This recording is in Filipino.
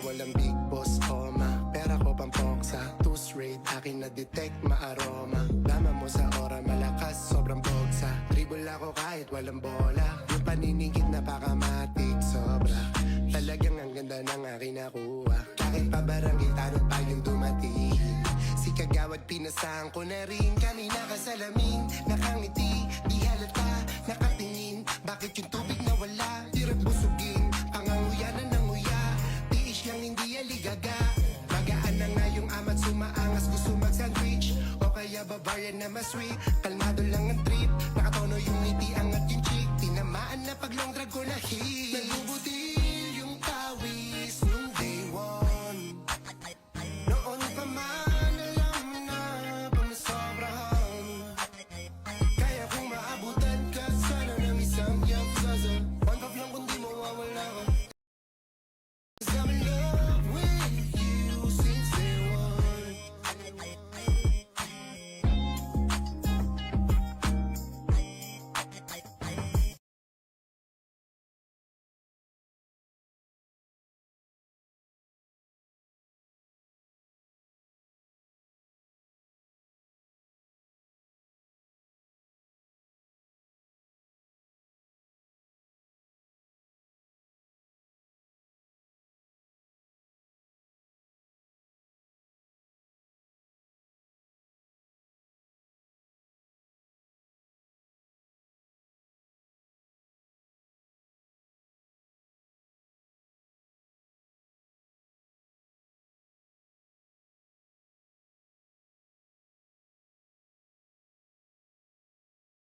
walang big boss, oma. Pera ko pampoksa, two-straight, akin na-detect maaroma. Dama mo sa ora, malakas, sobrang bogsa. Dribble ako kahit walang bola. Yung paninigid napakamatik, sobra. Talagang ang ganda ng aking nakuha. Kahit pa barangay, tanong pa yung dumating. Si Kagawad pinasahan ko na rin. Kami nakasalamin, nakangiti, di halata, nakatingin. Bakit yung tubig nawala? Tirap busugin, panganguya na nanguya. Tiis yang hindi aligaga. Magaan na nga yung amat, sumaangas, gusto mag-sandwich. O kaya Bavarian na mas sweet. Kalmado lang ang trip, nakatono yung ngiti ang